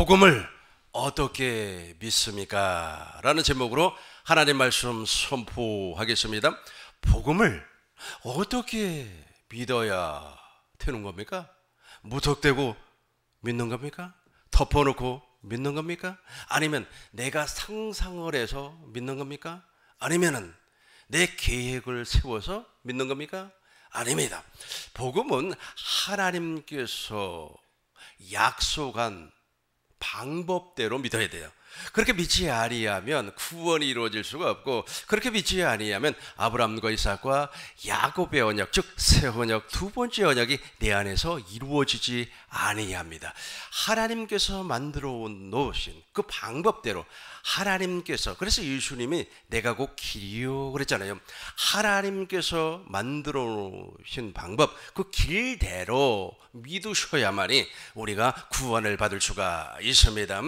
복음을 어떻게 믿습니까? 라는 제목으로 하나님 말씀 선포하겠습니다. 복음을 어떻게 믿어야 되는 겁니까? 무턱대고 믿는 겁니까? 덮어놓고 믿는 겁니까? 아니면 내가 상상을 해서 믿는 겁니까? 아니면은 내 계획을 세워서 믿는 겁니까? 아닙니다. 복음은 하나님께서 약속한 방법대로 믿어야 돼요. 그렇게 믿지 아니하면 구원이 이루어질 수가 없고, 그렇게 믿지 아니하면 아브라함과 이삭과 야곱의 언약, 즉 새 언약, 두 번째 언약이 내 안에서 이루어지지 아니합니다. 하나님께서 만들어 놓으신 그 방법대로 하나님께서, 그래서 예수님이 내가 곧 길이요 그랬잖아요. 하나님께서 만들어 놓으신 방법, 그 길대로 믿으셔야만이 우리가 구원을 받을 수가 있습니다.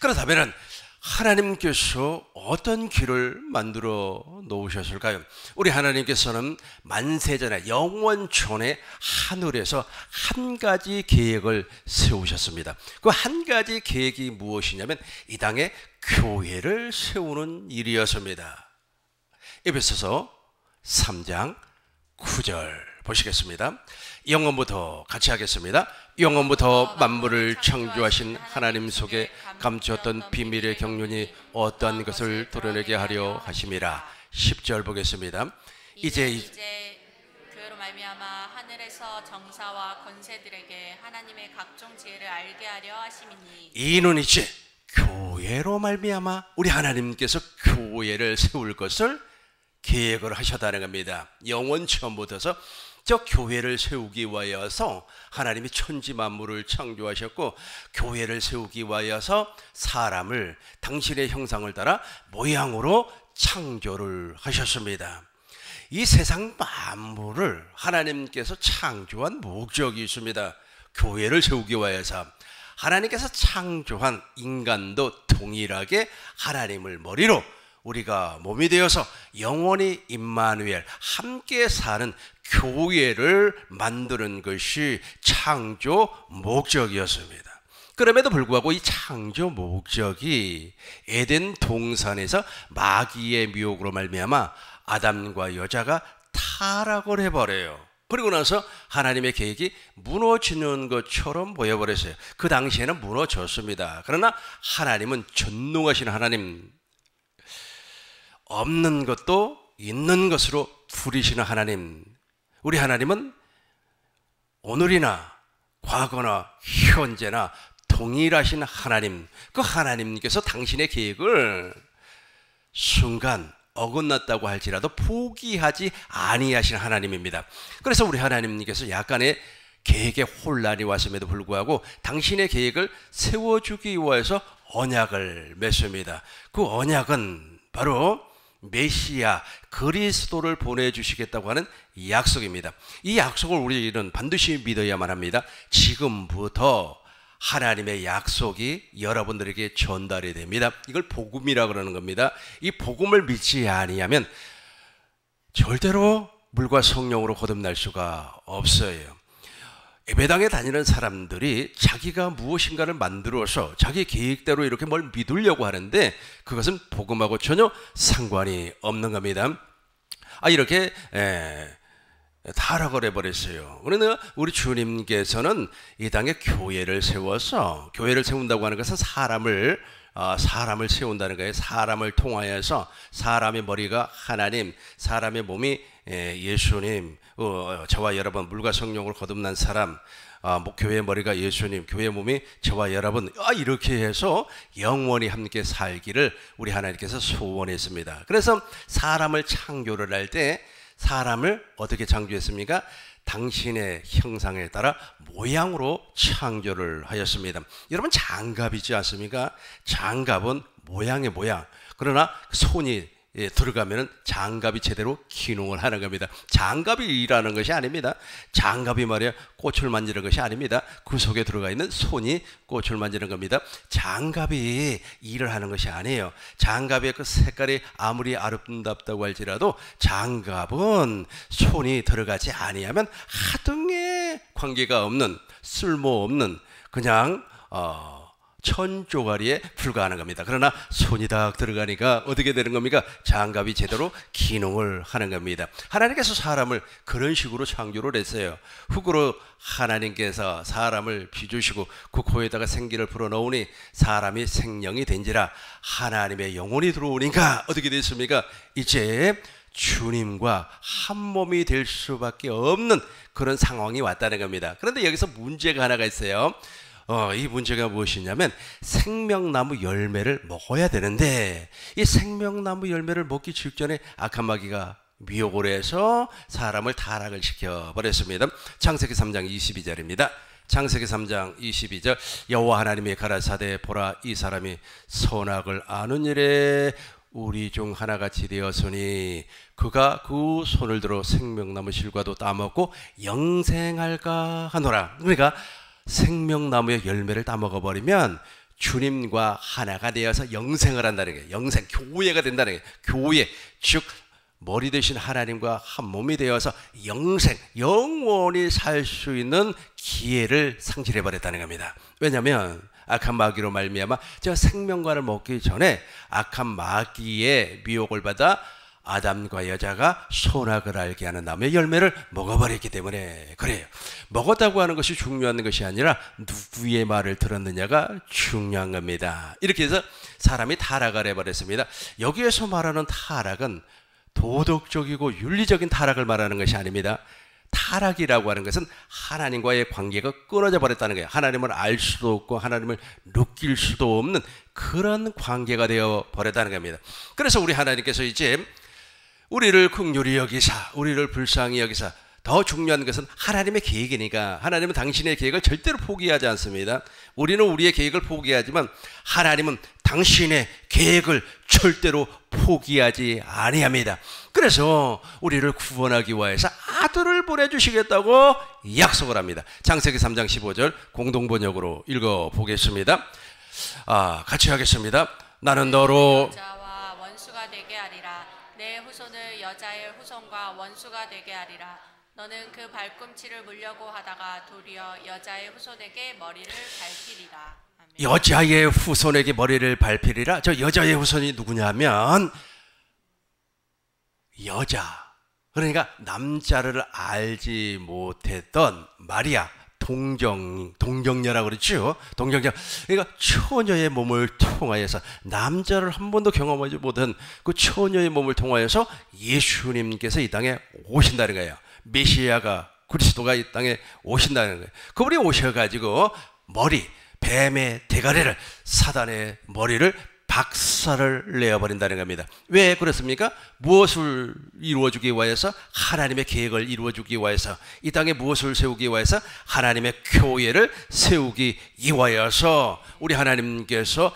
그렇다면 하나님께서 어떤 길을 만들어 놓으셨을까요? 우리 하나님께서는 만세전에, 영원전에 하늘에서 한 가지 계획을 세우셨습니다. 그 한 가지 계획이 무엇이냐면 이 땅에 교회를 세우는 일이었습니다. 에베소서 3장 9절 보시겠습니다. 영원부터 같이 하겠습니다. 영원부터 만물을 창조하신 하나님 속에 감추었던 비밀의 경륜이 어떤 것을 드러내게 하려 하심이라. 10절 보겠습니다. 이제 교회로 말미암아 하늘에서 정사와 권세들에게 하나님의 각종 지혜를 알게 하려 하심이니, 이는 이제 교회로 말미암아 우리 하나님께서 교회를 세울 것을 계획을 하셨다는 겁니다. 영원 처음부터서 저 교회를 세우기 위하여서 하나님이 천지 만물을 창조하셨고, 교회를 세우기 위하여서 사람을 당신의 형상을 따라 모양으로 창조를 하셨습니다. 이 세상 만물을 하나님께서 창조한 목적이 있습니다. 교회를 세우기 위하여서 하나님께서 창조한 인간도 동일하게 하나님을 머리로 우리가 몸이 되어서 영원히 임마누엘 함께 사는 교회를 만드는 것이 창조 목적이었습니다. 그럼에도 불구하고 이 창조 목적이 에덴 동산에서 마귀의 미혹으로 말미암아 아담과 여자가 타락을 해버려요. 그리고 나서 하나님의 계획이 무너지는 것처럼 보여버렸어요. 그 당시에는 무너졌습니다. 그러나 하나님은 전능하신 하나님, 없는 것도 있는 것으로 부리시는 하나님, 우리 하나님은 오늘이나 과거나 현재나 동일하신 하나님, 그 하나님께서 당신의 계획을 순간 어긋났다고 할지라도 포기하지 아니하신 하나님입니다. 그래서 우리 하나님께서 약간의 계획에 혼란이 왔음에도 불구하고 당신의 계획을 세워주기 위해서 언약을 맺습니다. 그 언약은 바로 메시아 그리스도를 보내주시겠다고 하는 약속입니다. 이 약속을 우리는 반드시 믿어야만 합니다. 지금부터 하나님의 약속이 여러분들에게 전달이 됩니다. 이걸 복음이라 그러는 겁니다. 이 복음을 믿지 아니하면 절대로 물과 성령으로 거듭날 수가 없어요. 예배당에 다니는 사람들이 자기가 무엇인가를 만들어서 자기 계획대로 이렇게 뭘 믿으려고 하는데 그것은 복음하고 전혀 상관이 없는 겁니다. 이렇게 타락을 해버렸어요. 그러나 우리 주님께서는 이 땅에 교회를 세워서, 교회를 세운다고 하는 것은 사람을 세운다는 거예요. 사람을 통하여서 사람의 머리가 하나님, 사람의 몸이 예수님, 저와 여러분 물과 성령으로 거듭난 사람, 교회의 머리가 예수님, 교회의 몸이 저와 여러분, 이렇게 해서 영원히 함께 살기를 우리 하나님께서 소원했습니다. 그래서 사람을 창조를 할 때 사람을 어떻게 창조했습니까? 당신의 형상에 따라 모양으로 창조를 하였습니다. 여러분, 장갑이지 않습니까? 장갑은 모양의 모양. 그러나 손이 들어가면 장갑이 제대로 기능을 하는 겁니다. 장갑이 일하는 것이 아닙니다. 장갑이 말이야 꽃을 만지는 것이 아닙니다. 그 속에 들어가 있는 손이 꽃을 만지는 겁니다. 장갑이 일을 하는 것이 아니에요. 장갑의 그 색깔이 아무리 아름답다고 할지라도 장갑은 손이 들어가지 아니하면 하등의 관계가 없는, 쓸모없는, 그냥 천조가리에 불과하는 겁니다. 그러나 손이 딱 들어가니까 어떻게 되는 겁니까? 장갑이 제대로 기능을 하는 겁니다. 하나님께서 사람을 그런 식으로 창조를 했어요. 흙으로 하나님께서 사람을 빚으시고 그 코에다가 생기를 불어넣으니 사람이 생명이 된지라. 하나님의 영혼이 들어오니까 어떻게 됐습니까? 이제 주님과 한 몸이 될 수밖에 없는 그런 상황이 왔다는 겁니다. 그런데 여기서 문제가 하나가 있어요. 이 문제가 무엇이냐면 생명나무 열매를 먹어야 되는데 이 생명나무 열매를 먹기 직전에 악한 마귀가 미혹을 해서 사람을 타락을 시켜버렸습니다. 창세기 3장 22절입니다. 창세기 3장 22절 여호와 하나님이 가라사대 보라 이 사람이 선악을 아는 일에 우리 중 하나같이 되었으니 그가 그 손을 들어 생명나무 실과도 따먹고 영생할까 하노라. 그러니까 생명나무의 열매를 따먹어버리면 주님과 하나가 되어서 영생을 한다는 거예요. 영생, 교회가 된다는 거예요. 교회, 즉 머리 대신 하나님과 한 몸이 되어서 영생, 영원히 살 수 있는 기회를 상실해버렸다는 겁니다. 왜냐하면 악한 마귀로 말미암아 제가 생명과를 먹기 전에 악한 마귀의 미혹을 받아 아담과 여자가 선악을 알게 하는 나무의 열매를 먹어버렸기 때문에 그래요. 먹었다고 하는 것이 중요한 것이 아니라 누구의 말을 들었느냐가 중요한 겁니다. 이렇게 해서 사람이 타락을 해버렸습니다. 여기에서 말하는 타락은 도덕적이고 윤리적인 타락을 말하는 것이 아닙니다. 타락이라고 하는 것은 하나님과의 관계가 끊어져 버렸다는 거예요. 하나님을 알 수도 없고 하나님을 느낄 수도 없는 그런 관계가 되어 버렸다는 겁니다. 그래서 우리 하나님께서 이제 우리를 긍휼히 여기사 우리를 불쌍히 여기사 더 중요한 것은 하나님의 계획이니까 하나님은 당신의 계획을 절대로 포기하지 않습니다. 우리는 우리의 계획을 포기하지만 하나님은 당신의 계획을 절대로 포기하지 아니합니다. 그래서 우리를 구원하기 위해서 아들을 보내주시겠다고 약속을 합니다. 창세기 3장 15절 공동번역으로 읽어보겠습니다. 같이 하겠습니다. 나는 너로 여자와 원수가 되게 하리라. 내 후손을 여자의 후손과 원수가 되게 하리라. 너는 그 발꿈치를 물려고 하다가 도리어 여자의 후손에게 머리를 밟히리라. 아멘. 여자의 후손에게 머리를 밟히리라. 저 여자의 후손이 누구냐면 여자, 그러니까 남자를 알지 못했던 마리아, 동정녀라고 그랬죠. 동정녀. 그러니까 처녀의 몸을 통하여서 남자를 한 번도 경험하지 못한 그 처녀의 몸을 통하여서 예수님께서 이 땅에 오신다는 거예요. 메시아가 그리스도가 이 땅에 오신다는 거예요. 그분이 오셔가지고 뱀의 대가리를 사단의 머리를 박살을 내어버린다는 겁니다. 왜 그렇습니까? 무엇을 이루어주기 위해서? 하나님의 계획을 이루어주기 위해서. 이 땅에 무엇을 세우기 위해서? 하나님의 교회를 세우기 위하여서 우리 하나님께서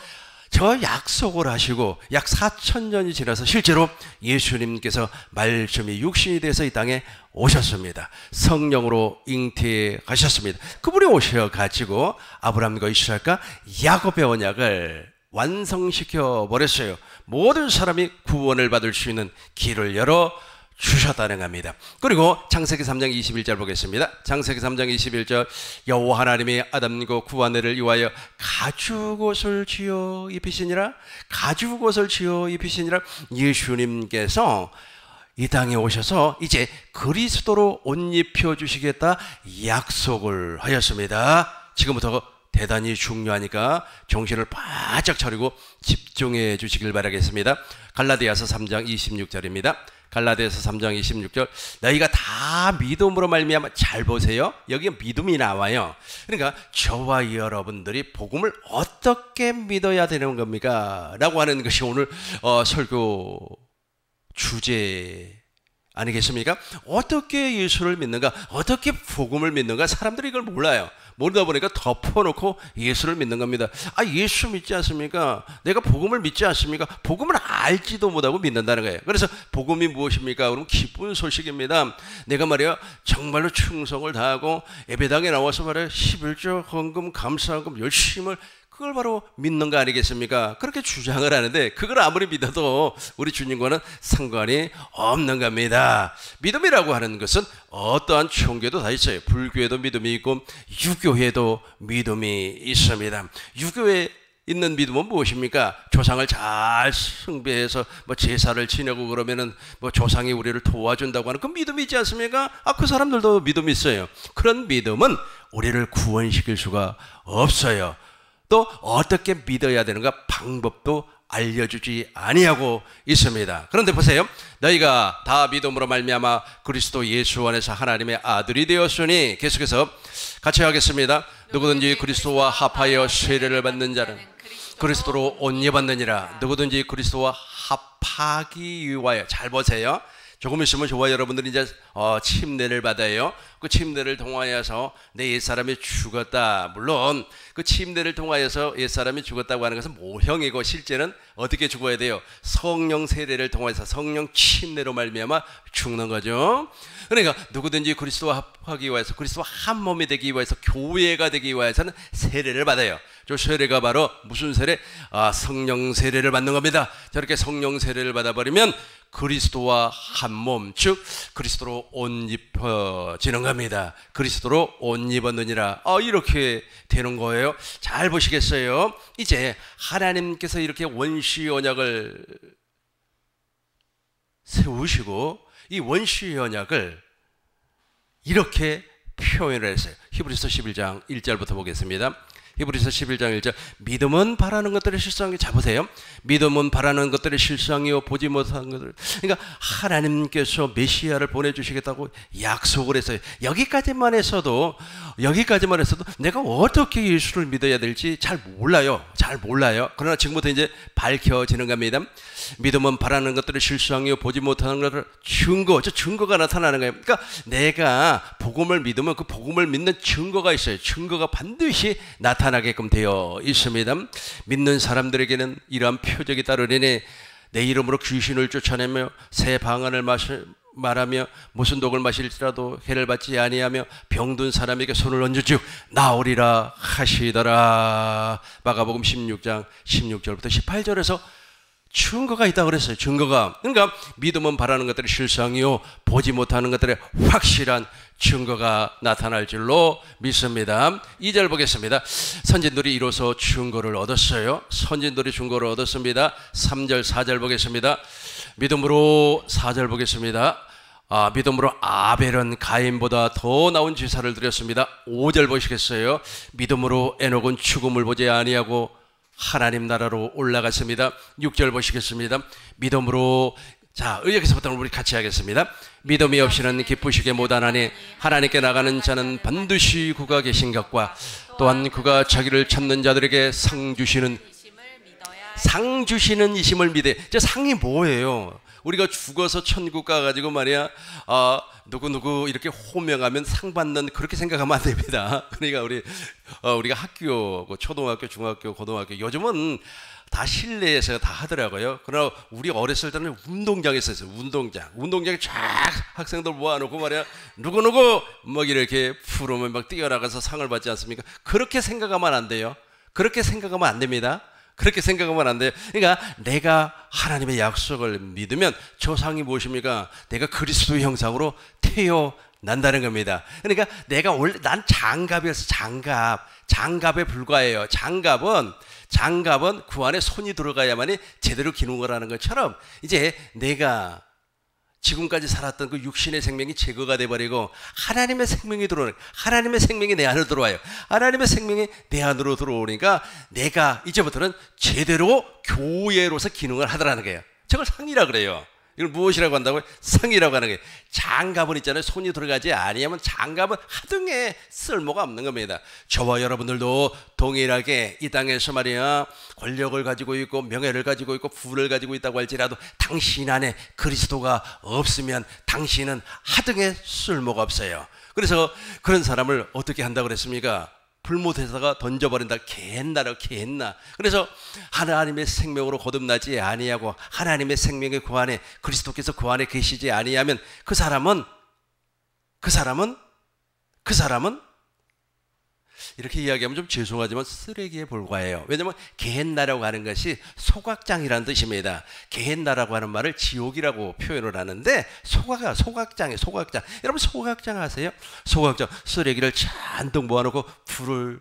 저 약속을 하시고 약 4,000년이 지나서 실제로 예수님께서 말씀이 육신이 돼서 이 땅에 오셨습니다. 성령으로 잉태하셨습니다. 그분이 오셔가지고 아브라함과 이스라엘과 야곱의 언약을 완성시켜 버렸어요. 모든 사람이 구원을 받을 수 있는 길을 열어 주셨다는 겁니다. 그리고 창세기 3장 21절 보겠습니다. 창세기 3장 21절 여호와 하나님이 아담과 구하내를 위하여 가죽옷을 지어 입히시니라. 가죽옷을 지어 입히시니라. 예수님께서 이 땅에 오셔서 이제 그리스도로 옷 입혀 주시겠다 약속을 하였습니다. 지금부터 대단히 중요하니까 정신을 바짝 차리고 집중해 주시길 바라겠습니다. 갈라디아서 3장 26절입니다. 갈라디아서 3장 26절 너희가 다 믿음으로 말미암아 잘 보세요. 여기 믿음이 나와요. 그러니까 저와 여러분들이 복음을 어떻게 믿어야 되는 겁니까? 라고 하는 것이 오늘 설교 주제 아니겠습니까? 어떻게 예수를 믿는가? 어떻게 복음을 믿는가? 사람들이 이걸 몰라요. 모르다 보니까 덮어놓고 예수를 믿는 겁니다. 예수 믿지 않습니까? 내가 복음을 믿지 않습니까? 복음을 알지도 못하고 믿는다는 거예요. 그래서 복음이 무엇입니까? 그럼 기쁜 소식입니다. 내가 말이야 정말로 충성을 다하고 예배당에 나와서 말이야 11조 헌금 감사헌금 열심을 그걸 바로 믿는 거 아니겠습니까? 그렇게 주장을 하는데 그걸 아무리 믿어도 우리 주님과는 상관이 없는 겁니다. 믿음이라고 하는 것은 어떠한 종교도 다 있어요. 불교에도 믿음이 있고 유교에도 믿음이 있습니다. 유교의 있는 믿음은 무엇입니까? 조상을 잘 숭배해서 뭐 제사를 지내고 그러면은 뭐 조상이 우리를 도와준다고 하는 그 믿음이 있지 않습니까? 그 사람들도 믿음이 있어요. 그런 믿음은 우리를 구원시킬 수가 없어요. 또 어떻게 믿어야 되는가 방법도 알려주지 아니하고 있습니다. 그런데 보세요. 너희가 다 믿음으로 말미암아 그리스도 예수 안에서 하나님의 아들이 되었으니, 계속해서 같이 하겠습니다. 누구든지 그리스도와 합하여 세례를 받는 자는 그리스도로 옷 입었느니라. 누구든지 그리스도와 합하기 위하여, 잘 보세요. 조금 있으면 저와 여러분들이 이제 침례를 받아요. 그 침례를 통하여서 내 옛사람이 죽었다. 물론 그 침례를 통하여서 옛사람이 죽었다고 하는 것은 모형이고, 실제는 어떻게 죽어야 돼요? 성령 세례를 통해서 성령 침례로 말미암아 죽는 거죠. 그러니까 누구든지 그리스도와 합하기 위해서, 그리스도와 한 몸이 되기 위해서, 교회가 되기 위해서는 세례를 받아요. 저 세례가 바로 무슨 세례? 성령 세례를 받는 겁니다. 저렇게 성령 세례를 받아버리면 그리스도와 한 몸, 즉 그리스도로 옷 입어지는 겁니다. 그리스도로 옷 입었느니라. 이렇게 되는 거예요. 잘 보시겠어요? 이제 하나님께서 이렇게 원시 언약을 세우시고 이 원시 언약을 이렇게 표현을 했어요. 히브리서 11장 1절부터 보겠습니다. 히브리서 11장 1절. 믿음은 바라는 것들의 실상이, 잡으세요. 믿음은 바라는 것들의 실상이요 보지 못하는 것들. 그러니까 하나님께서 메시아를 보내주시겠다고 약속을 했어요. 여기까지만 해서도 내가 어떻게 예수를 믿어야 될지 잘 몰라요. 그러나 지금부터 이제 밝혀지는 겁니다. 믿음은 바라는 것들의 실상이요 보지 못하는 것들 증거가 나타나는 거예요. 그러니까 내가 복음을 믿으면 그 복음을 믿는 증거가 있어요. 증거가 반드시 나타나게끔 되어 있습니다. 믿는 사람들에게는 이러한 표적이 따르리니 내 이름으로 귀신을 쫓아내며 새 방언을 말하며 무슨 독을 마실지라도 해를 받지 아니하며 병든 사람에게 손을 얹으즉 나으리라 하시더라. 마가복음 16장 16절부터 18절에서 증거가 있다고 그랬어요. 증거가. 그러니까 믿음은 바라는 것들의 실상이요 보지 못하는 것들의 확실한 증거가 나타날 줄로 믿습니다. 2절 보겠습니다. 선진들이 이로써 증거를 얻었어요. 선진들이 증거를 얻었습니다. 3절 4절 보겠습니다. 믿음으로 4절 보겠습니다. 믿음으로 아벨은 가인보다 더 나은 제사를 드렸습니다. 5절 보시겠어요? 믿음으로 에녹은 죽음을 보지 아니하고 하나님 나라로 올라갔습니다. 6절 보시겠습니다. 믿음으로, 자, 여기서부터 우리 같이 하겠습니다. 믿음이 없이는 기쁘시게 못하나니 하나님께 나가는 자는 반드시 그가 계신 것과 또한 그가 자기를 찾는 자들에게 상 주시는 이심을 믿어야. 상이 뭐예요? 우리가 죽어서 천국 가가지고 말이야, 누구 이렇게 호명하면 상 받는, 그렇게 생각하면 안 됩니다. 그러니까 우리가 학교, 초등학교, 중학교, 고등학교, 요즘은 다 실내에서 다 하더라고요. 그러나 우리 어렸을 때는 운동장에 있었어요. 운동장에 쫙 학생들 모아놓고 말이야, 누구 막 이렇게 부르면 막 뛰어나가서 상을 받지 않습니까? 그렇게 생각하면 안 돼요. 그렇게 생각하면 안 됩니다. 그렇게 생각하면 안 돼요. 그러니까 내가 하나님의 약속을 믿으면 저 상이 무엇입니까? 내가 그리스도의 형상으로 태어난다는 겁니다. 그러니까 내가 원래 난 장갑이었어. 장갑에 불과해요. 장갑은 그 안에 손이 들어가야만이 제대로 기능을 하는 것처럼 이제 내가 지금까지 살았던 그 육신의 생명이 제거가 돼버리고 하나님의 생명이 들어오는, 하나님의 생명이 내 안으로 들어와요. 하나님의 생명이 내 안으로 들어오니까 내가 이제부터는 제대로 교회로서 기능을 하더라는 거예요. 저걸 상이라 그래요. 이걸 무엇이라고 한다고요? 상이라고 하는 거예요. 장갑은 있잖아요. 손이 들어가지 아니하면 장갑은 하등에 쓸모가 없는 겁니다. 저와 여러분들도 동일하게 이 땅에서 말이야, 권력을 가지고 있고 명예를 가지고 있고 부를 가지고 있다고 할지라도 당신 안에 그리스도가 없으면 당신은 하등에 쓸모가 없어요. 그래서 그런 사람을 어떻게 한다고 그랬습니까? 불못에다가 던져버린다. 개했나. 그래서 하나님의 생명으로 거듭나지 아니하고 하나님의 생명의 그 안에 그리스도께서 그 안에 계시지 아니하면 그 사람은 이렇게 이야기하면 좀 죄송하지만 쓰레기에 불과해요. 왜냐하면 게헨나라고 하는 것이 소각장이라는 뜻입니다. 게헨나라고 하는 말을 지옥이라고 표현을 하는데 소각장이에요. 소각장. 여러분 소각장 아세요? 소각장 쓰레기를 잔뜩 모아놓고 불을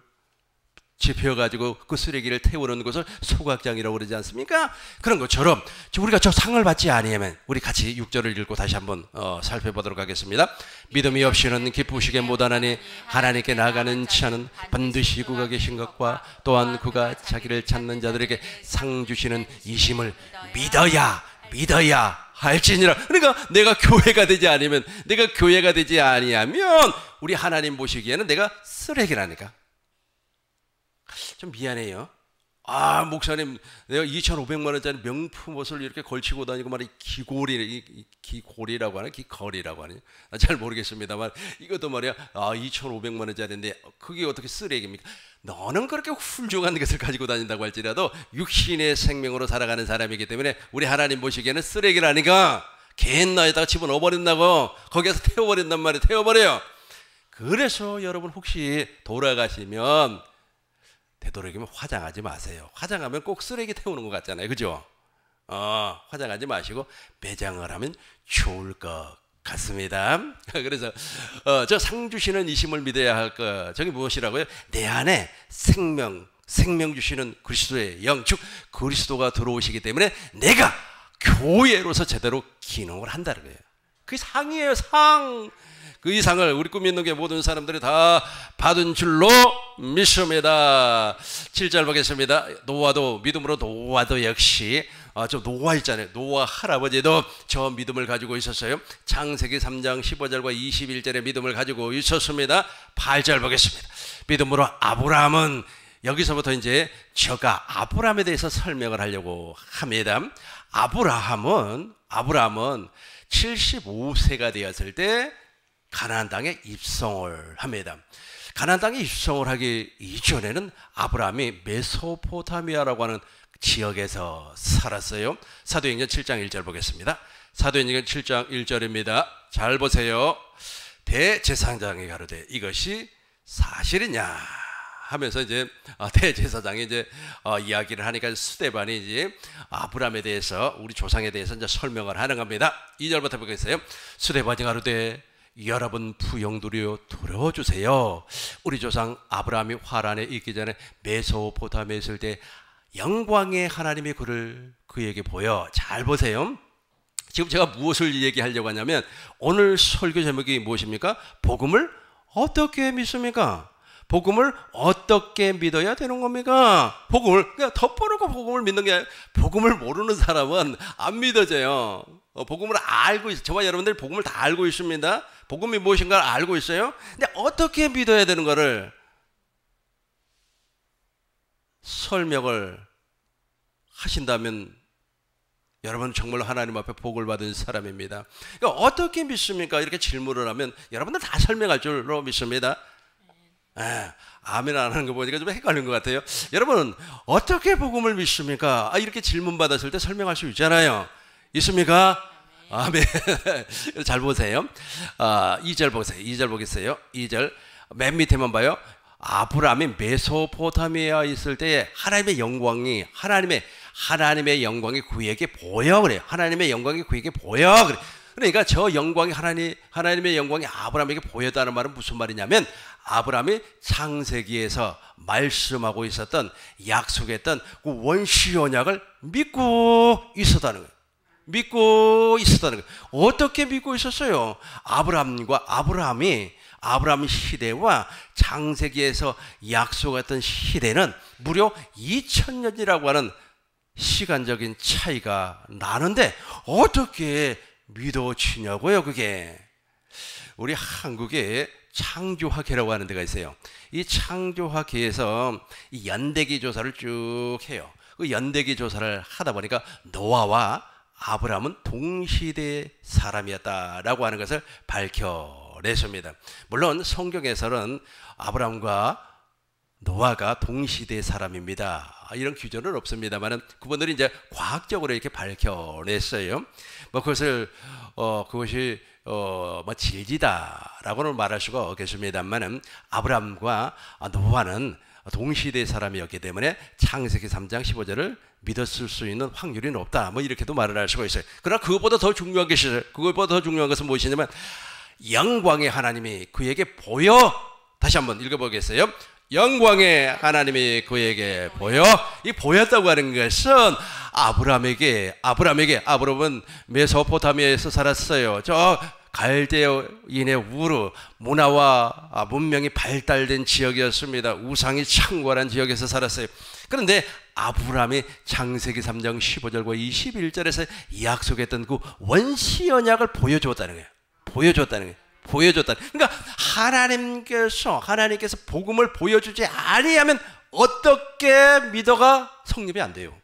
집혀가지고 그 쓰레기를 태우는 것을 소각장이라고 그러지 않습니까? 그런 것처럼 우리가 저 상을 받지 아니하면, 우리 같이 6절을 읽고 다시 한번 살펴보도록 하겠습니다. 믿음이 없이는 기쁘시게 못하나니 하나님께 나아가는 자는 반드시 그가 계신 것과 또한 그가 자기를 찾는 자들에게 상 주시는 이심을 믿어야 할지니라. 그러니까 내가 교회가 되지 않으면, 내가 교회가 되지 아니하면 우리 하나님 보시기에는 내가 쓰레기라니까. 좀 미안해요. 아, 목사님, 내가 2,500만 원짜리 명품 옷을 이렇게 걸치고 다니고 말이 기고리라고 하나, 기거리라고 하나, 잘 모르겠습니다만 이것도 말이야. 2,500만 원짜리인데 그게 어떻게 쓰레기입니까? 너는 그렇게 훌륭한 것을 가지고 다닌다고 할지라도 육신의 생명으로 살아가는 사람이기 때문에 우리 하나님 보시기에는 쓰레기라니까. 개나에다가 집어넣어 버린다고, 거기에서 태워버린단 말이에요. 태워버려요. 그래서 여러분 혹시 돌아가시면 되도록이면 화장하지 마세요. 화장하면 꼭 쓰레기 태우는 것 같잖아요. 그죠? 화장하지 마시고 매장을 하면 좋을 것 같습니다. 그래서 저 상 주시는 이심을 믿어야 할 것, 저게 무엇이라고요? 내 안에 생명 주시는 그리스도의 영, 즉 그리스도가 들어오시기 때문에 내가 교회로서 제대로 기능을 한다는 거예요. 그게 상이에요. 상. 그 이상을 우리 꿈 있는 게 모든 사람들이 다 받은 줄로 믿습니다. 7절 보겠습니다. 노아도, 믿음으로 노아도 역시, 저 노아 있잖아요. 노아 할아버지도 저 믿음을 가지고 있었어요. 창세기 3장 15절과 21절의 믿음을 가지고 있었습니다. 8절 보겠습니다. 믿음으로 아브라함은, 여기서부터 이제 저가 아브라함에 대해서 설명을 하려고 합니다. 아브라함은 75세가 되었을 때 가나안 땅에 입성을 합니다. 가나안 땅에 입성을 하기 이전에는 아브라함이 메소포타미아라고 하는 지역에서 살았어요. 사도행전 7장 1절 보겠습니다. 사도행전 7장 1절입니다. 잘 보세요. 대제사장이 가로되 이것이 사실이냐 하면서 이제 대제사장이 이제 이야기를 하니까 스데반이 이제 아브라함에 대해서, 우리 조상에 대해서 이제 설명을 하는 겁니다. 2절부터 보겠어요. 스데반이 가로되 여러분 부영들이여 들어주세요. 우리 조상 아브라함이 화란에 있기 전에 메소포타미아에 있을 때 영광의 하나님이 그에게 보여. 잘 보세요. 지금 제가 무엇을 얘기하려고 하냐면, 오늘 설교 제목이 무엇입니까? 복음을 어떻게 믿습니까? 복음을 어떻게 믿어야 되는 겁니까? 복음을 그냥 덮어놓고 복음을 믿는 게 아니라, 복음을 모르는 사람은 안 믿어져요. 복음을 알고 있어요. 저와 여러분들이 복음을 다 알고 있습니다. 복음이 무엇인가를 알고 있어요. 근데 어떻게 믿어야 되는 거를 설명을 하신다면 여러분 정말로 하나님 앞에 복을 받은 사람입니다. 그러니까 어떻게 믿습니까? 이렇게 질문을 하면 여러분들 다 설명할 줄로 믿습니다. 아멘 안 하는 거 보니까 좀 헷갈린 것 같아요. 여러분 어떻게 복음을 믿습니까? 이렇게 질문 받았을 때 설명할 수 있잖아요. 있습니까? 아멘. 잘 보세요. 2절 보세요. 2절 보겠어요. 2절 맨 밑에만 봐요. 아브라함이 메소포타미아에 있을 때 하나님의 영광이 그에게 보여 그래요. 하나님의 영광이 그에게 보여 그래. 그러니까 저 영광이 하나님의 영광이 아브라함에게 보였다는 말은 무슨 말이냐면, 아브라함이 창세기에서 말씀하고 있었던, 약속했던 그 원시 언약을 믿고 있었다는 거예요. 어떻게 믿고 있었어요? 아브라함 시대와 창세기에서 약속했던 시대는 무려 2000년이라고 하는 시간적인 차이가 나는데 어떻게 믿어지냐고요. 그게 우리 한국에 창조학회라고 하는 데가 있어요. 이 창조학회에서 이 연대기 조사를 쭉 해요. 그 연대기 조사를 하다 보니까 노아와 아브라함은 동시대 사람이었다라고 하는 것을 밝혀냈습니다. 물론 성경에서는 아브라함과 노아가 동시대 사람입니다, 이런 규정은 없습니다만은 그분들이 이제 과학적으로 이렇게 밝혀냈어요. 그것이 질지다라고는 말할 수가 없겠습니다만은 아브라함과 노아는 동시대 사람이었기 때문에 창세기 3장 15절을 믿었을 수 있는 확률이 높다, 이렇게도 말을 할 수가 있어요. 그러나 그것보다 더 중요한 것은 무엇이냐면 영광의 하나님이 그에게 보여. 다시 한번 읽어보겠어요. 영광의 하나님이 그에게 보여. 이 보였다고 하는 것은 아브라함은 메소포타미아에서 살았어요. 저 갈대인의 우르, 문화와 문명이 발달된 지역이었습니다. 우상이 창궐한 지역에서 살았어요. 그런데 아브라함이 창세기 3장 15절과 21절에서 약속했던 그 원시 언약을 보여줬다는 거예요. 그러니까 하나님께서 복음을 보여주지 아니하면 어떻게 믿어가 성립이 안 돼요.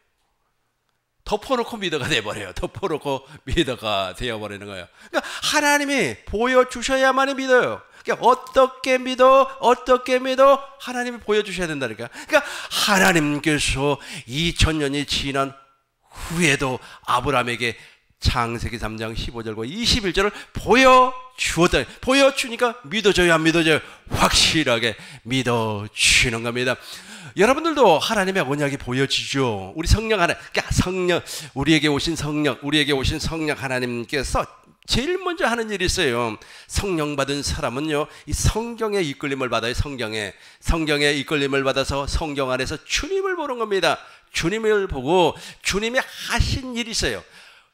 덮어놓고 믿어가 돼버려요. 덮어놓고 믿어가 되어버리는 거예요. 그러니까 하나님이 보여주셔야만이 믿어요. 그러니까 어떻게 믿어? 하나님이 보여주셔야 된다니까. 그러니까 하나님께서 2000년이 지난 후에도 아브라함에게 창세기 3장 15절과 21절을 보여주었다. 보여주니까 믿어져요, 안 믿어져요? 확실하게 믿어지는 겁니다. 여러분들도 하나님의 언약이 보여지죠. 우리 성령 하나, 그러니까 우리에게 오신 성령 하나님께서 제일 먼저 하는 일이 있어요. 성령 받은 사람은요, 이 성경의 이끌림을 받아요. 성경의 이끌림을 받아서 성경 안에서 주님을 보는 겁니다. 주님을 보고 주님이 하신 일이 있어요.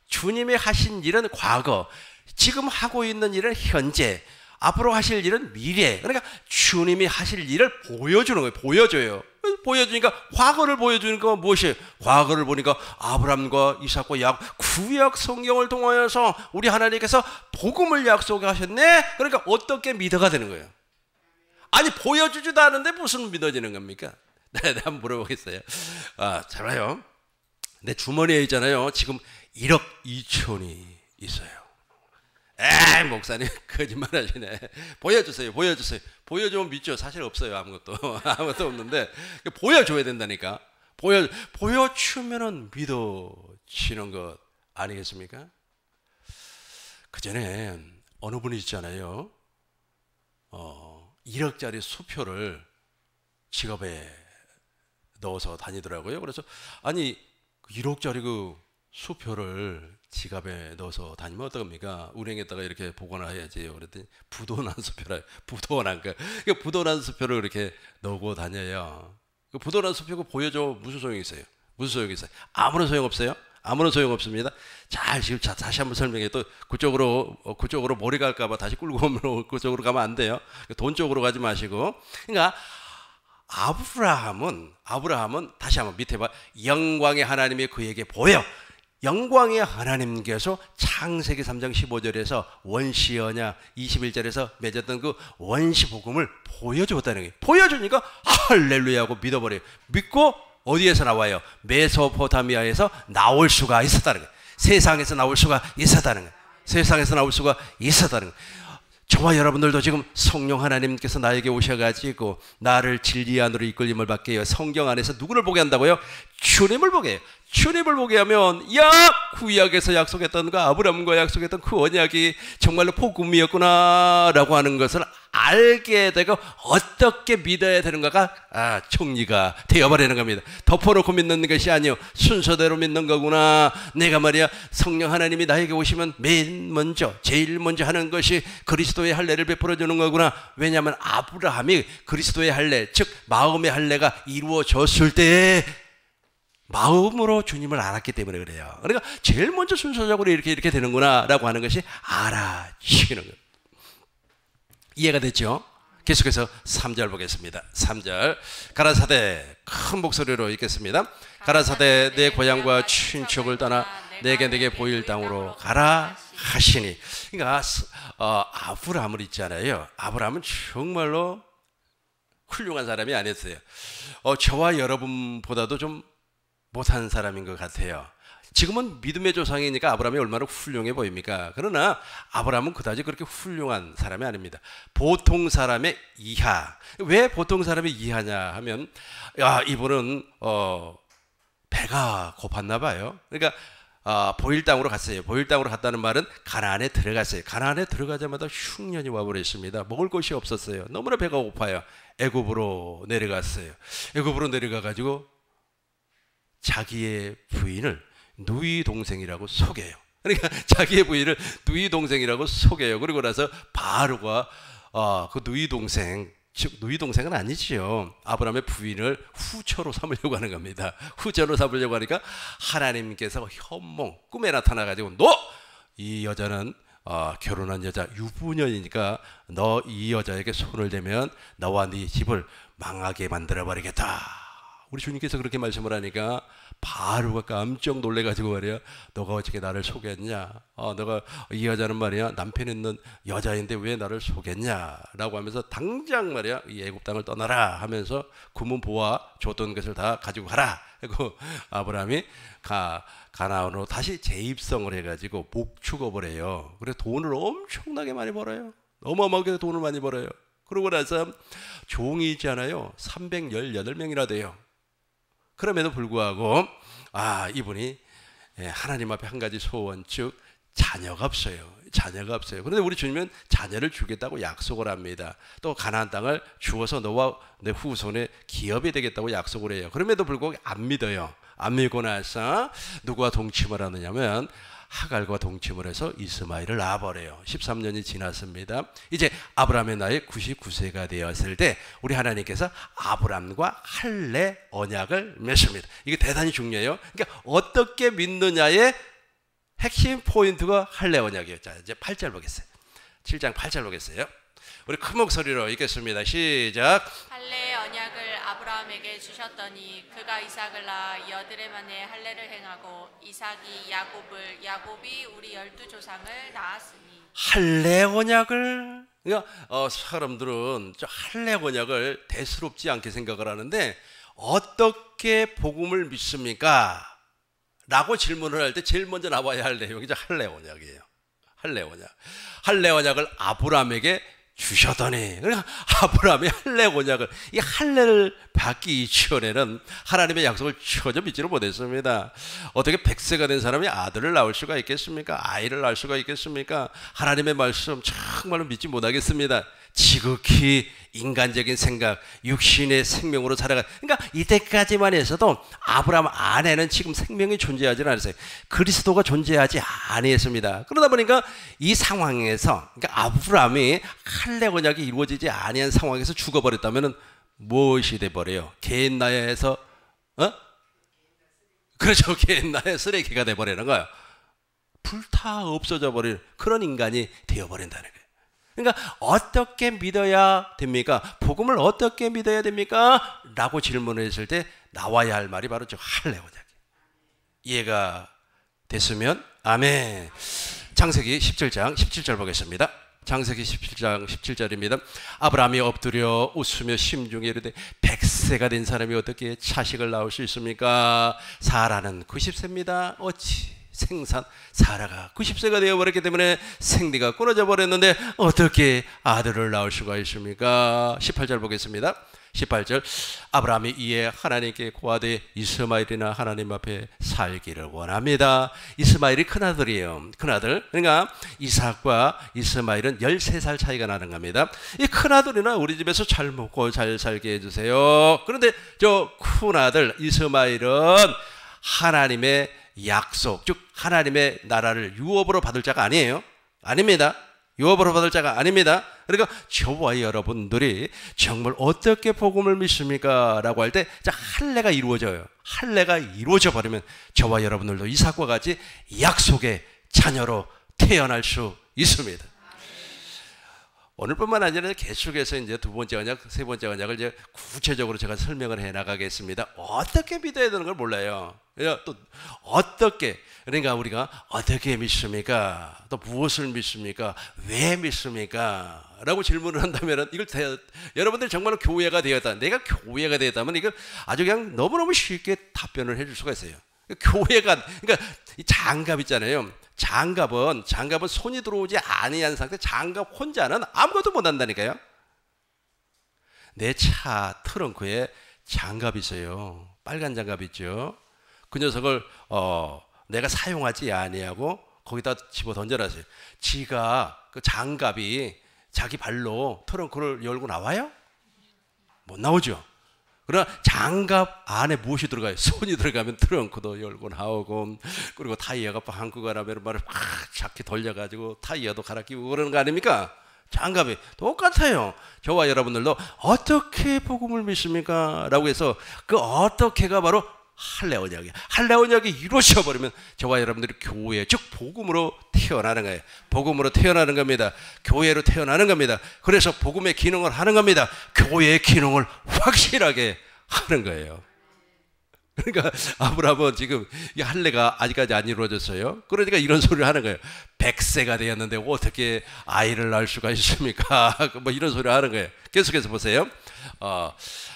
주님이 하신 일은 과거, 지금 하고 있는 일은 현재, 앞으로 하실 일은 미래. 그러니까 주님이 하실 일을 보여주는 거예요. 보여주니까 과거를 보여주니까 무엇이에요? 과거를 보니까 아브라함과 이삭과 야곱, 구약 성경을 통하여서 우리 하나님께서 복음을 약속하셨네. 그러니까 어떻게 믿어가 되는 거예요? 아니, 보여주지도 않은데 무슨 믿어지는 겁니까? 네, 한번 물어보겠어요. 잘 봐요. 내 주머니에 있잖아요. 지금 1억 2천이 있어요. 에이, 목사님 거짓말 하시네. 보여주세요. 보여주면 믿죠. 사실 없어요. 아무것도 없는데 보여줘야 된다니까. 보여주면은 믿어지는 것 아니겠습니까? 그 전에 어느 분이 있잖아요. 1억짜리 수표를 지갑에 넣어서 다니더라고요. 그래서 아니 1억짜리 그 수표를 지갑에 넣어서 다니면 어떡합니까? 은행에다가 이렇게 보관해야지요. 그랬더니 부도난 수표를 이렇게 넣고 다녀요. 그 부도난 수표가 보여줘 무슨 소용이 있어요? 아무런 소용 없어요. 없습니다. 지금 다시 한번 설명해. 또 그쪽으로 머리 갈까봐 다시 끌고 오면 그쪽으로 가면 안 돼요. 돈 쪽으로 가지 마시고. 그러니까 아브라함은 다시 한번 밑에 봐. 영광의 하나님이 그에게 보여. 영광의 하나님께서 창세기 3장 15절에서 원시 언약 21절에서 맺었던 그 원시 복음을 보여줬다는 거예요. 보여주니까 할렐루야하고 믿어버려요. 믿고 어디에서 나와요? 메소포타미아에서 나올 수가 있었다는 거예요. 세상에서 나올 수가 있었다는 거예요. 저와 여러분들도 지금 성령 하나님께서 나에게 오셔가지고 나를 진리 안으로 이끌림을 받게 해요. 성경 안에서 누구를 보게 한다고요? 주님을 보게 해요. 주님을 보게 하면 구약에서 약속했던 그 아브라함과 약속했던 그 언약이 정말로 복음이었구나 라고 하는 것을 알게 되고 어떻게 믿어야 되는가가 정리가 되어버리는 겁니다. 덮어놓고 믿는 것이 아니요, 순서대로 믿는 거구나. 내가 말이야 성령 하나님이 나에게 오시면 제일 먼저 하는 것이 그리스도의 할례를 베풀어 주는 거구나. 왜냐하면 아브라함이 그리스도의 할례, 즉 마음의 할례가 이루어졌을 때 마음으로 주님을 알았기 때문에 그래요. 그러니까 제일 먼저 순서적으로 이렇게 되는구나 라고 하는 것이 알아지는 거예요. 이해가 됐죠? 계속해서 3절 보겠습니다. 3절 가라사대, 큰 목소리로 읽겠습니다. 가라사대 내 고향과 친척을 떠나 내게 보일 땅으로 가라 하시니. 그러니까 아브라함을 있잖아요. 아브라함은 정말로 훌륭한 사람이 아니었어요. 저와 여러분보다도 좀 못한 사람인 것 같아요. 지금은 믿음의 조상이니까 아브라함이 얼마나 훌륭해 보입니까? 그러나 아브라함은 그다지 그렇게 훌륭한 사람이 아닙니다. 보통 사람의 이하. 왜 보통 사람의 이하냐 하면 이분은 배가 고팠나 봐요. 그러니까 보일 땅으로 갔어요. 보일 땅으로 갔다는 말은 가나안에 들어갔어요. 가나안에 들어가자마자 흉년이 와버렸습니다. 먹을 것이 없었어요. 너무나 배가 고파요. 애굽으로 내려갔어요. 애굽으로 내려가가지고 자기의 부인을 누이 동생이라고 속여요. 그러니까 자기의 부인을 누이 동생이라고 속여요. 그리고 나서 바로가 그 누이 동생 즉 누이 동생은 아니지요. 아브라함의 부인을 후처로 삼으려고 하는 겁니다. 후처로 삼으려고 하니까 하나님께서 현몽 꿈에 나타나 가지고 너 이 여자는 결혼한 여자 유부녀이니까 너 이 여자에게 손을 대면 너와 네 집을 망하게 만들어 버리겠다. 우리 주님께서 그렇게 말씀을 하니까 바로가 깜짝 놀래가지고 말이야, 너가 어떻게 나를 속였냐? 너가 이 여자는 말이야 남편 있는 여자인데 왜 나를 속였냐?라고 하면서 당장 말이야 이 애굽 땅을 떠나라 하면서 구문 보아 줬던 것을 다 가지고 가라. 그리고 아브라함이 가나안으로 다시 재입성을 해가지고 목축업을 해요. 그래서 돈을 엄청나게 많이 벌어요. 어마어마하게 돈을 많이 벌어요. 그러고 나서 종이 있잖아요. 318명이나 돼요. 그럼에도 불구하고 이분이 하나님 앞에 한 가지 소원, 즉 자녀가 없어요. 자녀가 없어요. 그런데 우리 주님은 자녀를 주겠다고 약속을 합니다. 또 가나안 땅을 주어서 너와 내 후손의 기업이 되겠다고 약속을 해요. 그럼에도 불구하고 안 믿어요. 안 믿고 나서 누구와 동침을 하느냐면 하갈과 동침을 해서 이스마엘을 낳아버려요. 13년이 지났습니다. 이제 아브라함의 나이 99세가 되었을 때 우리 하나님께서 아브라함과 할례 언약을 맺습니다. 이게 대단히 중요해요. 그러니까 어떻게 믿느냐의 핵심 포인트가 할례 언약이에요. 자, 이제 8절 보겠어요. 7장 8절 보겠어요. 우리 큰 목소리로 읽겠습니다. 시작. 할례 언약을 아브라함에게 주셨더니 그가 이삭을 낳아 여드레 만에 할례를 행하고 이삭이 야곱을, 야곱이 우리 12조상을 낳았으니. 할례 언약을, 그러니까 사람들은 저 할례 언약을 대수롭지 않게 생각을 하는데 어떻게 복음을 믿습니까? 라고 질문을 할 때 제일 먼저 나와야 할 내용이 할례 언약이에요. 할례 언약. 할례 언약을 아브라함에게 주셨더니, 그러니까 아브라함이 할례 언약을, 이 할례를 받기 이전에는 하나님의 약속을 전혀 믿지를 못했습니다. 어떻게 100세가 된 사람이 아들을 낳을 수가 있겠습니까? 아이를 낳을 수가 있겠습니까? 하나님의 말씀 정말로 믿지 못하겠습니다. 지극히 인간적인 생각, 육신의 생명으로 살아가. 그러니까 이때까지만 해서도 아브라함 안에는 지금 생명이 존재하지 않았어요. 그리스도가 존재하지 아니했습니다. 그러다 보니까 이 상황에서, 그러니까 아브라함이 할례 언약이 이루어지지 아니한 상황에서 죽어버렸다면은 무엇이 돼버려요? 게인나야에서 그렇죠. 게인나야 쓰레기가 돼버리는 거예요. 불타 없어져 버리는 그런 인간이 되어버린다는 거예요. 그러니까 어떻게 믿어야 됩니까? 복음을 어떻게 믿어야 됩니까? 라고 질문을 했을 때 나와야 할 말이 바로 저 할례 언약이에요. 이해가 됐으면 아멘. 창세기 17장 17절 보겠습니다. 창세기 17장 17절입니다. 아브라함이 엎드려 웃으며 심중에 이르되 100세가 된 사람이 어떻게 자식을 낳을 수 있습니까? 사라는 90세입니다. 어찌 생산 사라가 90세가 되어버렸기 때문에 생리가 끊어져 버렸는데 어떻게 아들을 낳을 수가 있습니까? 18절 보겠습니다. 18절 아브라함이 이에 하나님께 고하되 이스마엘이나 하나님 앞에 살기를 원합니다. 이스마엘이 큰아들이에요. 큰아들. 그러니까 이삭과 이스마엘은 13살 차이가 나는 겁니다. 이 큰아들이나 우리 집에서 잘 먹고 잘 살게 해주세요. 그런데 저 큰아들 이스마엘은 하나님의 약속, 즉 하나님의 나라를 유업으로 받을 자가 아니에요. 아닙니다. 유업으로 받을 자가 아닙니다. 그러니까 저와 여러분들이 정말 어떻게 복음을 믿습니까? 라고 할 때 할례가 이루어져요. 할례가 이루어져 버리면 저와 여러분들도 이삭과 같이 약속의 자녀로 태어날 수 있습니다. 오늘뿐만 아니라 계속해서 이제 두 번째 언약, 세 번째 언약을 이제 구체적으로 제가 설명을 해 나가겠습니다. 어떻게 믿어야 되는 걸 몰라요. 또 어떻게, 그러니까 우리가 어떻게 믿습니까? 또 무엇을 믿습니까? 왜 믿습니까? 라고 질문을 한다면 이걸 여러분들 정말로 교회가 되었다, 내가 교회가 되었다면 이걸 아주 그냥 너무너무 쉽게 답변을 해줄 수가 있어요. 교회가, 그러니까 이 장갑 있잖아요. 장갑은 손이 들어오지 아니한 상태, 장갑 혼자는 아무것도 못한다니까요. 내 차 트렁크에 장갑이 있어요. 빨간 장갑 있죠. 그 녀석을 내가 사용하지 아니하고 거기다 집어 던져놨어요. 지가 그 장갑이 자기 발로 트렁크를 열고 나와요? 못 나오죠. 그러나 장갑 안에 무엇이 들어가요? 손이 들어가면 트렁크도 열고 나오고, 그리고 타이어가 빵꾸가 나면 말을 팍 작게 돌려가지고 타이어도 갈아 끼우고 그러는 거 아닙니까? 장갑이 똑같아요. 저와 여러분들도 어떻게 복음을 믿습니까? 라고 해서 그 어떻게가 바로 할례 언약이에요. 할례 언약이 이루어져 버리면 저와 여러분들이 교회, 즉 복음으로 태어나는 거예요. 복음으로 태어나는 겁니다. 교회로 태어나는 겁니다. 그래서 복음의 기능을 하는 겁니다. 교회의 기능을 확실하게 하는 거예요. 그러니까 아브라함은 지금 이 할례가 아직까지 안 이루어졌어요. 그러니까 이런 소리를 하는 거예요. 100세가 되었는데 어떻게 아이를 낳을 수가 있습니까? 뭐 이런 소리를 하는 거예요. 계속해서 보세요.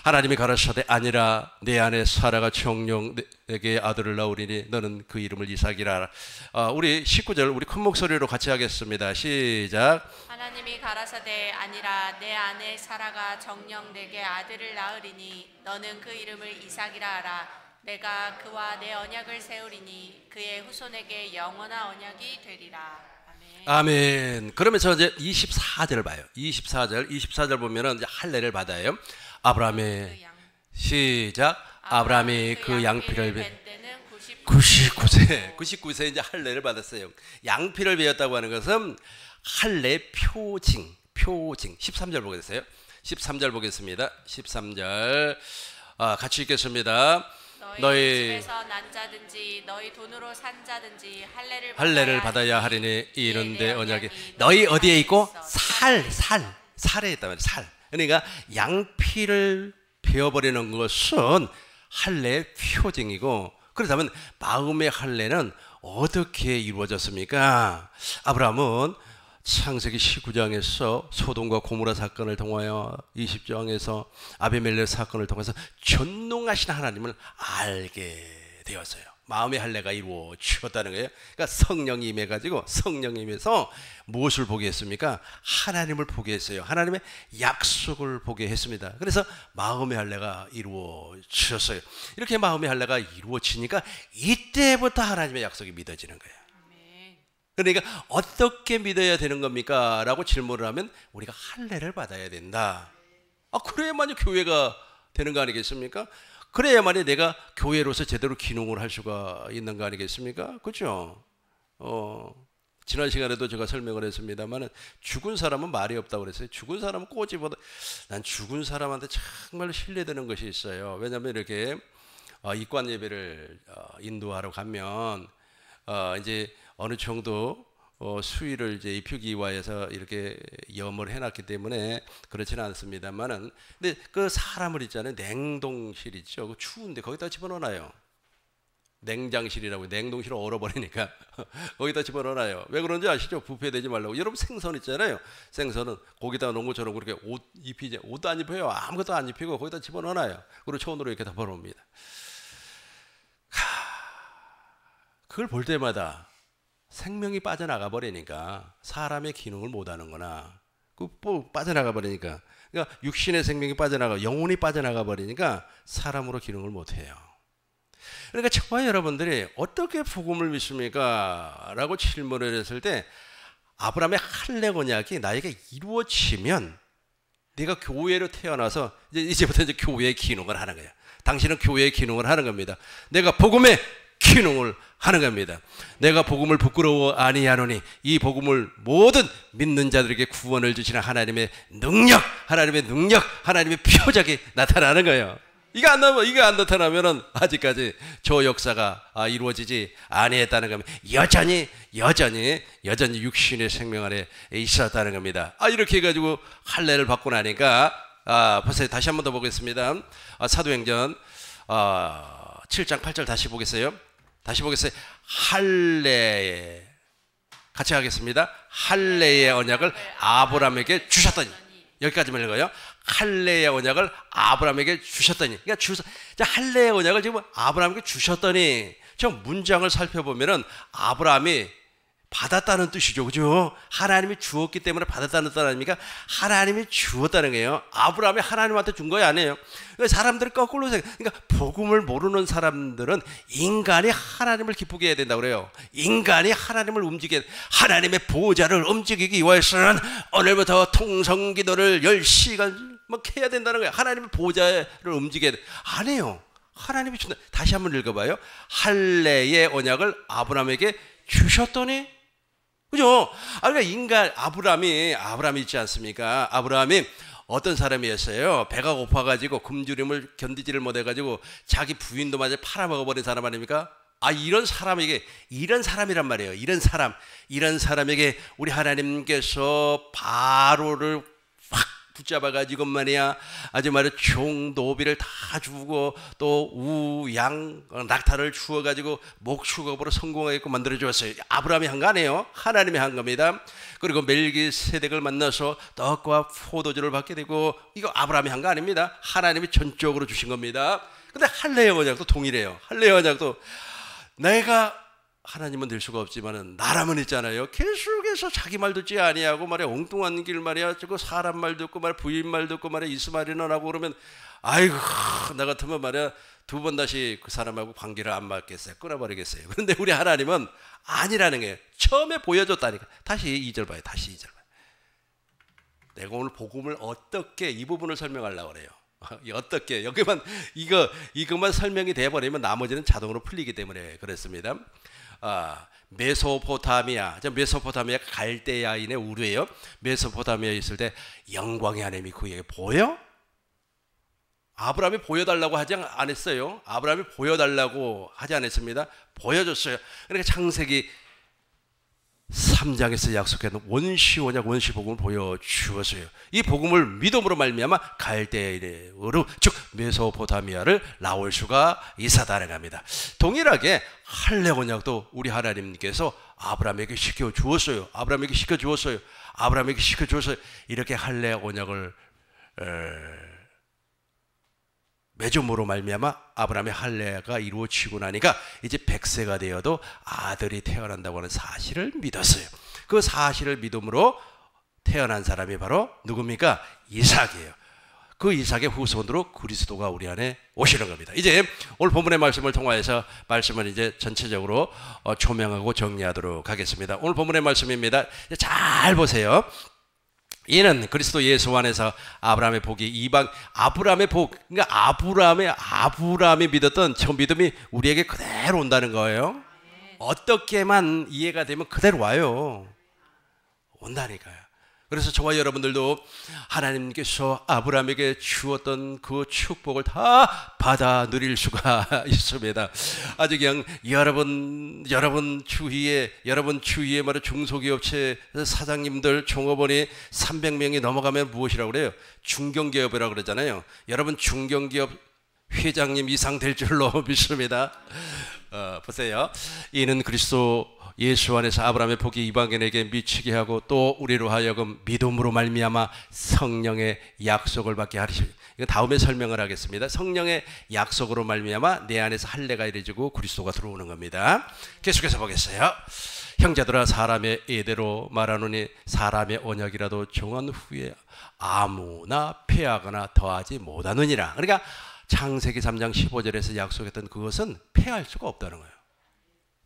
하나님이 가라사대 아니라 내 아내 사라가 청령 내게 아들을 낳으리니 너는 그 이름을 이삭이라 하라. 우리 19절 우리 큰 목소리로 같이 하겠습니다. 시작. 하나님이 가라사대 아니라 내 아내 사라가 정녕 내게 아들을 낳으리니 너는 그 이름을 이삭이라 하라. 내가 그와 내 언약을 세우리니 그의 후손에게 영원한 언약이 되리라. 아멘. 그러면서 이제 24절 봐요. 24절 보면은 이제 할례를 받아요. 아브라함의 시작. 아브라함이 그 양피를 99세 이제 할례를 받았어요. 양피를 베었다고 하는 것은 할례 표징. 13절 보겠어요. 13절 보겠습니다. 13절 같이 읽겠습니다. 너희 집에서 난 자든지 너희 돈으로 산 자든지 할례를 받아야 하리니 이른데 언약이 너희 어디에 있고 살에 있단 말이에요. 살. 그러니까 양피를 베어버리는 것은 할례의 표징이고, 그렇다면 마음의 할례는 어떻게 이루어졌습니까? 아브라함은 창세기 19장에서 소돔과 고모라 사건을 통하여 20장에서 아비멜렉 사건을 통해서 전능하신 하나님을 알게 되었어요. 마음의 할례가 이루어졌다는 거예요. 그러니까 성령이 임해가지고, 성령이 임해서 무엇을 보게 했습니까? 하나님을 보게 했어요. 하나님의 약속을 보게 했습니다. 그래서 마음의 할례가 이루어졌어요. 이렇게 마음의 할례가 이루어지니까 이때부터 하나님의 약속이 믿어지는 거예요. 그러니까 어떻게 믿어야 되는 겁니까? 라고 질문을 하면 우리가 할례를 받아야 된다. 그래야만이 교회가 되는 거 아니겠습니까? 그래야만이 내가 교회로서 제대로 기능을 할 수가 있는 거 아니겠습니까? 그렇죠? 지난 시간에도 제가 설명을 했습니다만 죽은 사람은 말이 없다고 그랬어요. 죽은 사람은 꼬집어도, 난 죽은 사람한테 정말 신뢰되는 것이 있어요. 왜냐하면 이렇게 입관 예배를 인도하러 가면 이제 어느 정도 수위를 이제 입히기위해서 이렇게 염을 해놨기 때문에 그렇지는 않습니다만은, 근데 그 사람을 있잖아요. 냉동실 있죠. 그 추운데 거기다 집어넣어놔요. 냉장실이라고, 냉동실을 얼어버리니까 거기다 집어넣어놔요. 왜 그런지 아시죠? 부패되지 말라고. 여러분 생선 있잖아요. 생선은 거기다 놓은 것처럼 그렇게 옷도 안 입혀요. 아무것도 안 입히고 거기다 집어넣어놔요. 그리고 천으로 이렇게 덮어놓습니다. 그걸 볼 때마다 생명이 빠져나가 버리니까 사람의 기능을 못 하는구나. 빠져나가 버리니까, 그러니까 육신의 생명이 빠져나가, 영혼이 빠져나가 버리니까 사람으로 기능을 못 해요. 그러니까 저와 여러분들이 어떻게 복음을 믿습니까? 라고 질문을 했을 때 아브라함의 할례 언약이 나에게 이루어지면 내가 교회로 태어나서 이제부터 이제 교회의 기능을 하는 거야. 당신은 교회의 기능을 하는 겁니다. 내가 복음의 기능을 하는 겁니다. 내가 복음을 부끄러워 아니하노니 이 복음을 모든 믿는 자들에게 구원을 주시는 하나님의 능력, 하나님의 표적이 나타나는 거예요. 이게 안 나타나면은 아직까지 저 역사가 이루어지지 아니했다는 겁니다. 여전히 육신의 생명 안에 있었다는 겁니다. 이렇게 해가지고 할례를 받고 나니까 보세요. 다시 한 번 더 보겠습니다. 사도행전 7장 8절 다시 보겠어요. 할례, 같이 하겠습니다. 할례의 언약을 아브라함에게 주셨더니, 여기까지만 읽어요. 할례의 언약을 아브라함에게 주셨더니, 그러니까 할례의 언약을 지금 아브라함에게 주셨더니, 저 문장을 살펴보면은 아브라함이 받았다는 뜻이죠. 그죠? 하나님이 주었기 때문에 받았다는 뜻 아닙니까? 하나님이 주었다는 거예요. 아브라함이 하나님한테 준 거야, 아니에요? 사람들이 거꾸로 생각, 그러니까 복음을 모르는 사람들은 인간이 하나님을 기쁘게 해야 된다고 그래요. 인간이 하나님을 하나님의 보좌를 움직이기 위해서는 오늘부터 통성기도를 10시간 막 해야 된다는 거예요. 하나님의 보좌를 움직여야 돼. 안 해요. 하나님이 준다. 다시 한번 읽어봐요. 할례의 언약을 아브라함에게 주셨더니, 그죠? 그러니까 인간 아브라함이 있지 않습니까? 아브라함이 어떤 사람이었어요? 배가 고파가지고 굶주림을 견디지를 못해가지고 자기 부인도 마저 팔아먹어버린 사람 아닙니까? 이런 사람이란 말이에요. 이런 사람에게 우리 하나님께서 바로를 확 붙잡아가지고 말이야, 아주 말이야, 종 노비를 다 주고 또 우양 낙타를 주어가지고 목축업으로 성공하게끔 만들어 주었어요. 아브라함이 한 거 아니에요. 하나님이 한 겁니다. 그리고 멜기세덱을 만나서 떡과 포도주를 받게 되고, 이거 아브라함이 한 거 아닙니다. 하나님이 전적으로 주신 겁니다. 근데 할례 언약도 동일해요. 할례 언약도 내가 하나님은 될 수가 없지만은 나라면 있잖아요. 계속해서 자기 말 듣지 아니하고 말이야, 엉뚱한 길 말이야, 저거 사람 말 듣고 말이야, 부인 말 듣고 말이야, 이스마엘이나 하고 그러면, 아이고, 나 같으면 말이야, 두 번 다시 그 사람하고 관계를 안 맞겠어요. 끊어버리겠어요. 그런데 우리 하나님은 아니라는 게 처음에 보여줬다니까. 다시 2절 봐요. 다시 2절 봐요. 내가 오늘 복음을 어떻게 이 부분을 설명하려고 그래요. 어떻게 여기만 이것만 설명이 돼버리면 나머지는 자동으로 풀리기 때문에 그렇습니다. 메소포타미아가 갈대아인의 우르예요. 메소포타미아에 있을 때 영광의 하나님이 그에게 보여? 아브라함이 보여달라고 하지 않았어요. 아브라함이 보여달라고 하지 않았습니다. 보여줬어요. 그러니까 창세기 3장에서 약속했던 원시원약 원시복음을 보여주었어요. 이 복음을 믿음으로 말미암아 갈대아인의 우르, 즉 메소포타미아를 나올 수가 있었다는 겁니다. 동일하게 할례 언약도 우리 하나님께서 아브라함에게 시켜주었어요. 이렇게 할례 언약을 맺음으로 말미암아 아브라함의 할례가 이루어지고 나니까 이제 100세가 되어도 아들이 태어난다고 하는 사실을 믿었어요. 그 사실을 믿음으로 태어난 사람이 바로 누굽니까? 이삭이에요. 그 이삭의 후손으로 그리스도가 우리 안에 오시는 겁니다. 이제 오늘 본문의 말씀을 통하여서 말씀을 이제 전체적으로 조명하고 정리하도록 하겠습니다. 오늘 본문의 말씀입니다. 잘 보세요. 이는 그리스도 예수 안에서 아브라함의 복이 아브라함의 복, 그러니까 아브라함이 믿었던 저 믿음이 우리에게 그대로 온다는 거예요. 어떻게만 이해가 되면 그대로 와요. 온다니까요. 그래서 저와 여러분들도 하나님께서 아브라함에게 주었던 그 축복을 다 받아 누릴 수가 있습니다. 아주 그냥 여러분 주위에 말해 중소기업체 사장님들 종업원이 300명이 넘어가면 무엇이라고 그래요? 중견기업이라고 그러잖아요. 여러분 중견기업 회장님 이상 될 줄로 믿습니다. 보세요. 이는 그리스도 예수 안에서 아브라함의 복이 이방인에게 미치게 하고 또 우리로 하여금 믿음으로 말미암아 성령의 약속을 받게 하시고, 이거 다음에 설명을 하겠습니다. 성령의 약속으로 말미암아 내 안에서 할례가 이루어지고 그리스도가 들어오는 겁니다. 계속해서 보겠어요. 형제들아, 사람의 예대로 말하노니 사람의 언약이라도 정한 후에 아무나 폐하거나 더하지 못하느니라. 그러니까 창세기 3장 15절에서 약속했던 그것은 폐할 수가 없다는 거예요.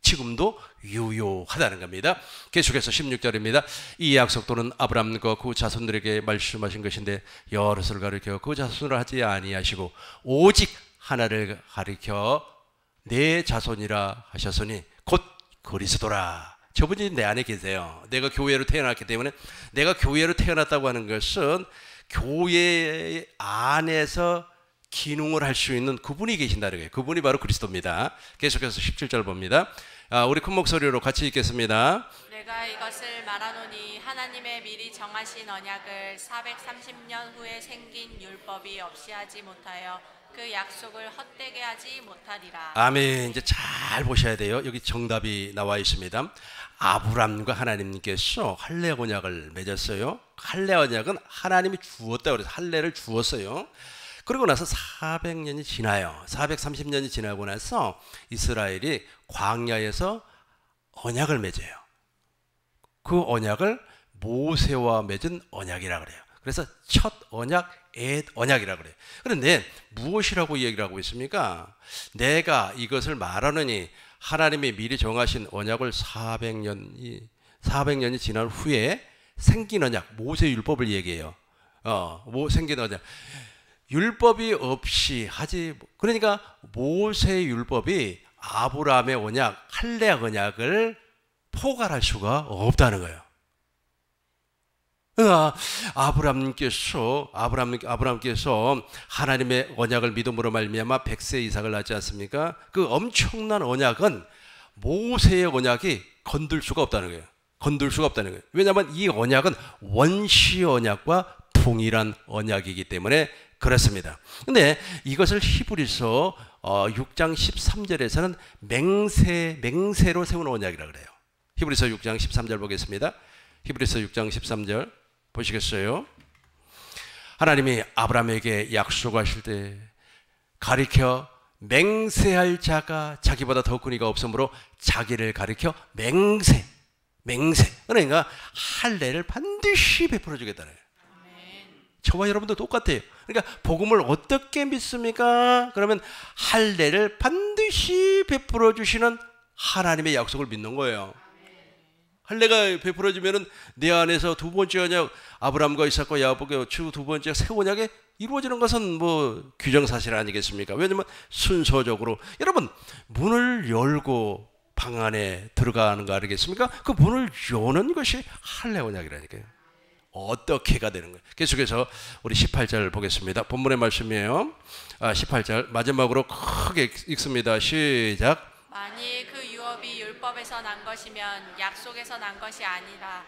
지금도 유효하다는 겁니다. 계속해서 16절입니다. 이 약속도는 아브라함과 그 자손들에게 말씀하신 것인데 여럿을 가리켜 그 자손을 하지 아니하시고 오직 하나를 가리켜 내 자손이라 하셨으니 곧 그리스도라. 저분이 내 안에 계세요. 내가 교회로 태어났기 때문에, 내가 교회로 태어났다고 하는 것은 교회 안에서 기능을 할 수 있는 그분이 계신다는 거예요. 그분이 바로 그리스도입니다. 계속해서 17절 봅니다. 우리 큰 목소리로 같이 읽겠습니다. 내가 이것을 말하노니 하나님의 미리 정하신 언약을 430년 후에 생긴 율법이 없이 하지 못하여 그 약속을 헛되게 하지 못하리라. 아멘. 이제 잘 보셔야 돼요. 여기 정답이 나와 있습니다. 아브람과 하나님께서 할례 언약을 맺었어요. 할례 언약은 하나님이 주었다고 그래서 할례를 주었어요. 그러고 나서 400년이 지나요. 430년이 지나고 나서 이스라엘이 광야에서 언약을 맺어요. 그 언약을 모세와 맺은 언약이라 그래요. 그래서 첫 언약, 옛 언약이라 그래요. 그런데 무엇이라고 얘기를 하고 있습니까? 내가 이것을 말하느니 하나님이 미리 정하신 언약을 400년이 지난 후에 생긴 언약, 모세 율법을 얘기해요. 생긴 언약. 율법이 없이 하지, 그러니까 모세 율법이 아브라함의 언약, 할례 언약을 포괄할 수가 없다는 거예요. 그러니까 아브라함께서 하나님의 언약을 믿음으로 말미암아 100세 이삭을 낳지 않습니까? 그 엄청난 언약은 모세의 언약이 건들 수가 없다는 거예요. 건들 수가 없다는 거예요. 왜냐하면 이 언약은 원시 언약과 동일한 언약이기 때문에 그렇습니다. 근데 이것을 히브리서 6장 13절에서는 맹세로 세운 언약이라 그래요. 히브리서 6장 13절 보겠습니다. 히브리서 6장 13절 보시겠어요? 하나님이 아브라함에게 약속하실 때 가리켜 맹세할 자가 자기보다 더 큰 이가 없으므로 자기를 가리켜 맹세. 그러니까 할례를 반드시 베풀어 주겠다는 거예요. 저와 여러분도 똑같아요. 그러니까 복음을 어떻게 믿습니까? 그러면 할례를 반드시 베풀어 주시는 하나님의 약속을 믿는 거예요. 할례가 베풀어지면은 내 안에서 두 번째 언약 아브라함과 이삭과 야곱의 두 번째 새 언약에 이루어지는 것은 뭐 규정사실 아니겠습니까? 왜냐면 순서적으로 여러분 문을 열고 방 안에 들어가는 거 아니겠습니까? 그 문을 여는 것이 할례 언약이라니까요. 어떻게가 되는 거예요. 계속해서 우리 18절 보겠습니다. 본문의 말씀이에요. 18절 마지막으로 크게 읽습니다. 시작. 만일 그 유업이 율법에서 난 것이면 약속에서 난 것이 아니라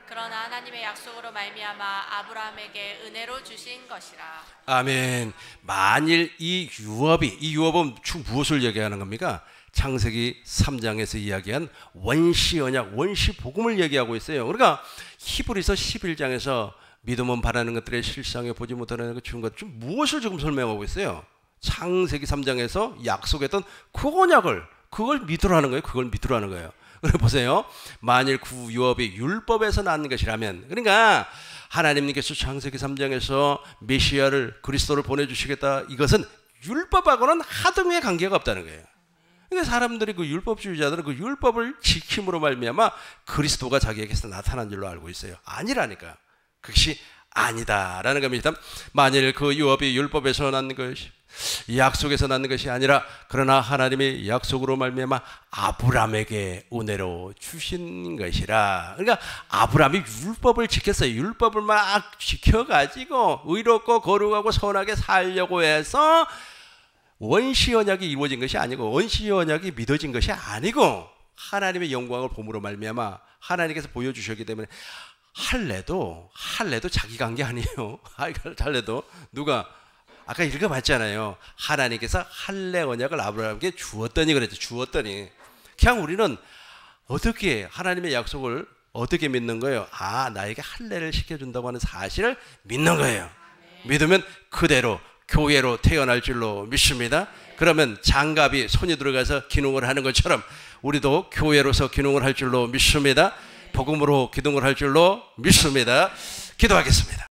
그러나 하나님의 약속으로 말미암아 아브라함에게 은혜로 주신 것이라. 아멘. 만일 이 유업은 무엇을 얘기하는 겁니까? 창세기 3장에서 이야기한 원시 언약, 원시 복음을 얘기하고 있어요. 그러니까 히브리서 11장에서 믿음은 바라는 것들의 실상에 보지 못하는 것 주는 것 좀 무엇을 지금 설명하고 있어요? 창세기 3장에서 약속했던 그 언약을 그걸 믿으라는 거예요. 그걸 믿으라는 거예요. 그래 보세요. 만일 그 유업이 율법에서 난 것이라면, 그러니까 하나님께서 창세기 3장에서 메시아를 그리스도를 보내주시겠다. 이것은 율법하고는 하등의 관계가 없다는 거예요. 그러니까 사람들이 그 율법주의자들은 그 율법을 지킴으로 말미암아 그리스도가 자기에게서 나타난 줄로 알고 있어요. 아니라니까. 그것이 아니다라는 겁니다. 만일 그 유업이 율법에서 난 것이 약속에서 낳는 것이 아니라 그러나 하나님의 약속으로 말미암아 아브라함에게 은혜로 주신 것이라. 그러니까 아브라함이 율법을 지켰어요. 율법을 막 지켜가지고 의롭고 거룩하고 선하게 살려고 해서 원시 언약이 이루어진 것이 아니고 원시 언약이 믿어진 것이 아니고 하나님의 영광을 봄으로 말미암아 하나님께서 보여주셨기 때문에 할례도 자기가 한 게 아니에요. 할례도 누가 아까 읽어봤잖아요. 하나님께서 할례 언약을 아브라함에게 주었더니 그랬죠. 주었더니. 그냥 우리는 어떻게 하나님의 약속을 어떻게 믿는 거예요? 나에게 할례를 시켜준다고 하는 사실을 믿는 거예요. 믿으면 그대로 교회로 태어날 줄로 믿습니다. 그러면 장갑이 손이 들어가서 기능을 하는 것처럼 우리도 교회로서 기능을 할 줄로 믿습니다. 복음으로 기능을 할 줄로 믿습니다. 기도하겠습니다.